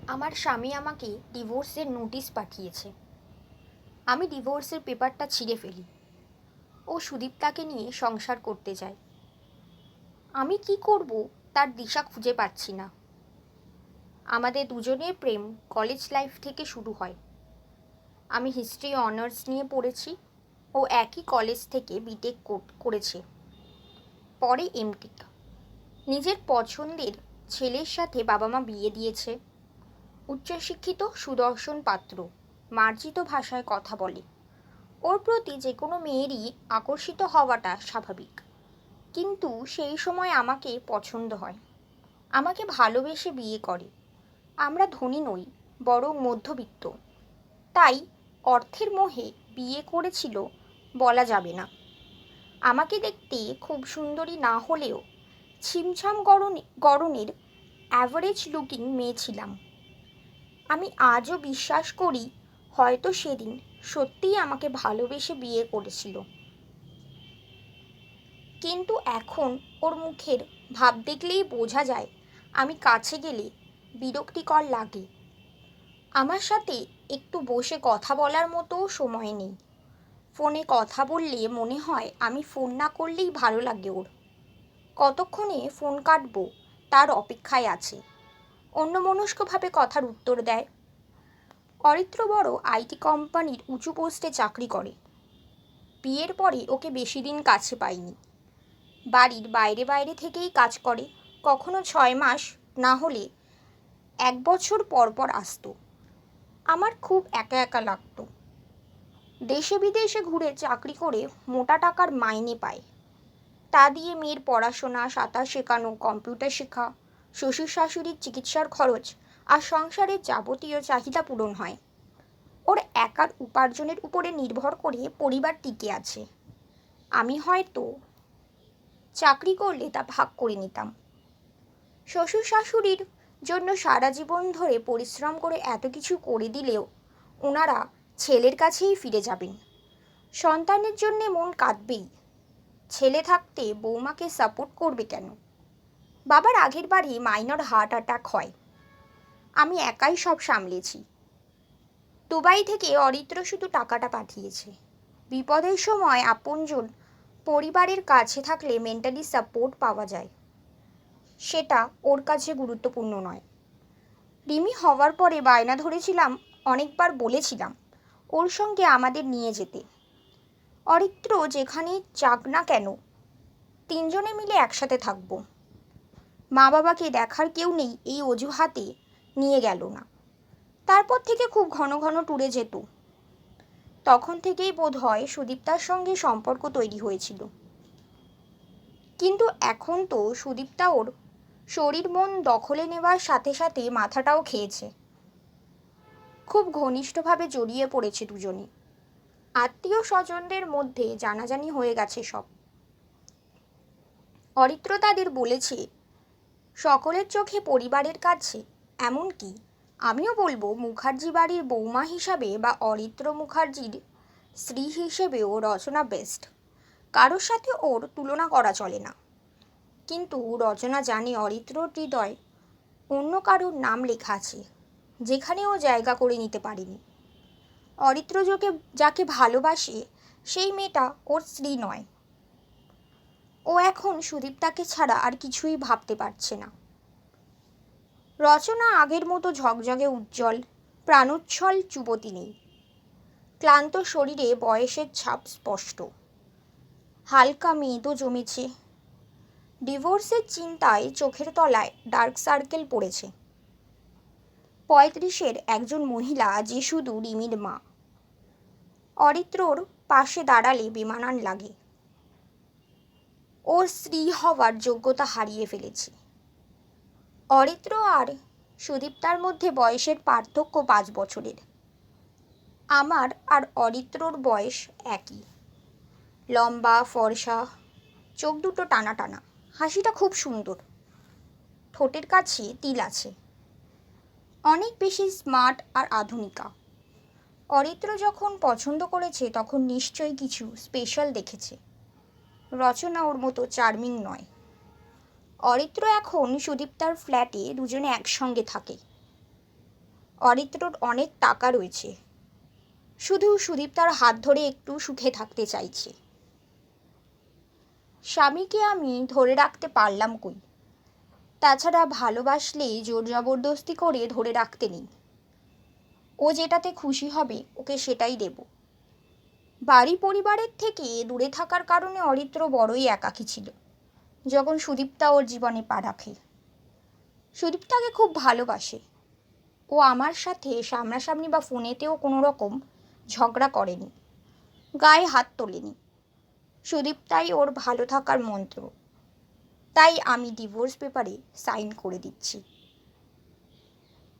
আমার স্বামী আমাকে ডিভোর্সের নোটিশ পাঠিয়েছে। আমি ডিভোর্সের পেপারটা ছিঁড়ে ফেলি। ও সুদীপ্তাকে নিয়ে সংসার করতে চায়। আমি কি করব তার দিশা খুঁজে পাচ্ছি না। আমাদের দুজনের প্রেম কলেজ লাইফ থেকে শুরু হয়। আমি হিস্ট্রি অনার্স নিয়ে পড়েছি। ও একই কলেজ থেকে বিটেক করেছে, পরে এমটেক। নিজের পছন্দের ছেলের সাথে বাবা মা বিয়ে দিয়েছে। উচ্চশিক্ষিত সুদর্শন পাত্র, মার্জিত ভাষায় কথা বলে। ওর প্রতি যে কোনো মেয়েরই আকর্ষিত হওয়াটা স্বাভাবিক, কিন্তু সেই সময় আমাকে পছন্দ হয়। আমাকে ভালোবেসে বিয়ে করে। আমরা ধনী নই, বরং মধ্যবিত্ত। তাই অর্থের মোহে বিয়ে করেছিল বলা যাবে না। আমাকে দেখতে খুব সুন্দরী না হলেও ছিমছাম গড়নের অ্যাভারেজ লুকিং মেয়ে ছিলাম। আমি আজও বিশ্বাস করি হয়তো সেদিন সত্যিই আমাকে ভালোবেসে বিয়ে করেছিল। কিন্তু এখন ওর মুখের ভাব দেখলেই বোঝা যায় আমি কাছে গেলে বিরক্তিকর লাগে। আমার সাথে একটু বসে কথা বলার মতোও সময় নেই। ফোনে কথা বললে মনে হয় আমি ফোন না করলেই ভালো লাগে ওর। কতক্ষণে ফোন কাটবো তার অপেক্ষায় আছে। অন্যমনস্কভাবে কথার উত্তর দেয়। অরিত্র বড় আইটি কোম্পানির উঁচু পোস্টে চাকরি করে। বিয়ের পরে ওকে বেশি দিন কাছে পাইনি। বাড়ির বাইরে বাইরে থেকেই কাজ করে। কখনো 6 মাস, না হলে 1 বছর পর পর আসতো। আমার খুব একা একা লাগতো। দেশে বিদেশে ঘুরে চাকরি করে মোটা টাকার মাইনে পায়। তা দিয়ে মেয়ের পড়াশোনা, সাঁতার শেখানো, কম্পিউটার শেখা, শ্বশুর শাশুড়ির চিকিৎসার খরচ আর সংসারের যাবতীয় চাহিদা পূরণ হয়। ওর একার উপার্জনের উপরে নির্ভর করে পরিবার টিকে আছে। আমি হয়তো চাকরি করলে তা ভাগ করে নিতাম। শ্বশুর শাশুড়ির জন্য সারা জীবন ধরে পরিশ্রম করে এত কিছু করে দিলেও ওনারা ছেলের কাছেই ফিরে যাবেন। সন্তানের জন্যে মন কাঁদবেই। ছেলে থাকতে বৌমাকে সাপোর্ট করবে কেন? বাবার আগের বারই মাইনর হার্ট অ্যাটাক হয়। আমি একাই সব সামলেছি। দুবাই থেকে অরিত্র শুধু টাকাটা পাঠিয়েছে। বিপদের সময় আপনজন পরিবারের কাছে থাকলে মেন্টালি সাপোর্ট পাওয়া যায়। সেটা ওর কাছে গুরুত্বপূর্ণ নয়। রিমি হওয়ার পরে বায়না ধরেছিলাম, অনেকবার বলেছিলাম ওর সঙ্গে আমাদের নিয়ে যেতে। অরিত্র যেখানেই যাক না কেন, তিনজনে মিলে একসাথে থাকবো। মা বাবাকে দেখার কেউ নেই এই অজুহাতে নিয়ে গেল না। তারপর থেকে খুব ঘন ঘন ট্যুরে যেত। তখন থেকেই বোধ হয় সুদীপ্তার সঙ্গে সম্পর্ক তৈরি হয়েছিল। কিন্তু এখন তো সুদীপ্তা ওর শরীর মন দখলে নেওয়ার সাথে সাথে মাথাটাও খেয়েছে। খুব ঘনিষ্ঠভাবে জড়িয়ে পড়েছে দুজনে। আত্মীয় স্বজনদের মধ্যে জানাজানি হয়ে গেছে সব। অরিত্র তাদের বলেছে সকলের চোখে পরিবারের কাছে, এমনকি আমিও বলবো মুখার্জি বাড়ির বৌমা হিসাবে বা অরিত্র মুখার্জির স্ত্রী হিসেবেও রচনা বেস্ট। কারোর সাথে ওর তুলনা করা চলে না। কিন্তু রচনা জানে অরিত্রর হৃদয় অন্য কারোর নাম লেখা আছে, যেখানে ও জায়গা করে নিতে পারেনি। অরিত্র যাকে ভালোবাসে সেই মেয়েটা ওর স্ত্রী নয়। ও এখন সুদীপ্তাকে ছাড়া আর কিছুই ভাবতে পারছে না। রচনা আগের মতো ঝকঝকে উজ্জ্বল প্রাণোচ্ছল যুবতী নেই। ক্লান্ত শরীরে বয়সের ছাপ স্পষ্ট। হালকা মেদও জমেছে। ডিভোর্সের চিন্তায় চোখের তলায় ডার্ক সার্কেল পড়েছে। 35-এর একজন মহিলা যে শুধু রিমির মা। অরিত্রর পাশে দাঁড়ালে বেমানান লাগে। ওর স্ত্রী হওয়ার যোগ্যতা হারিয়ে ফেলেছে। অরিত্র আর সুদীপ্তার মধ্যে বয়সের পার্থক্য 5 বছরের। আমার আর অরিত্রর বয়স একই। লম্বা, ফর্সা, চোখ দুটো টানা টানা, হাসিটা খুব সুন্দর। ঠোঁটের কাছে তিল আছে। অনেক বেশি স্মার্ট আর আধুনিকা। অরিত্র যখন পছন্দ করেছে তখন নিশ্চয়ই কিছু স্পেশাল দেখেছে। রচনা ওর মতো চার্মিং নয়। অরিত্র এখন সুদীপ্তার ফ্ল্যাটে দুজনে একসঙ্গে থাকে। অরিত্রর অনেক টাকা রয়েছে, শুধু সুদীপ্তার হাত ধরে একটু সুখে থাকতে চাইছে। স্বামীকে আমি ধরে রাখতে পারলাম কই? তাছাড়া ভালোবাসলে জোর জবরদস্তি করে ধরে রাখতে নেই। ও যেটাতে খুশি হবে ওকে সেটাই দেব। বাড়ি পরিবারের থেকে দূরে থাকার কারণে অরিত্র বড়ই একাকী ছিল যখন সুদীপ্তা ওর জীবনে পা রাখে। সুদীপ্তাকে খুব ভালোবাসে। ও আমার সাথে সামনাসামনি বা ফোনেতেও কোনো রকম ঝগড়া করেনি, গায়ে হাত তোলেনি। সুদীপ্তাই ওর ভালো থাকার মন্ত্র। তাই আমি ডিভোর্স পেপারে সাইন করে দিচ্ছি।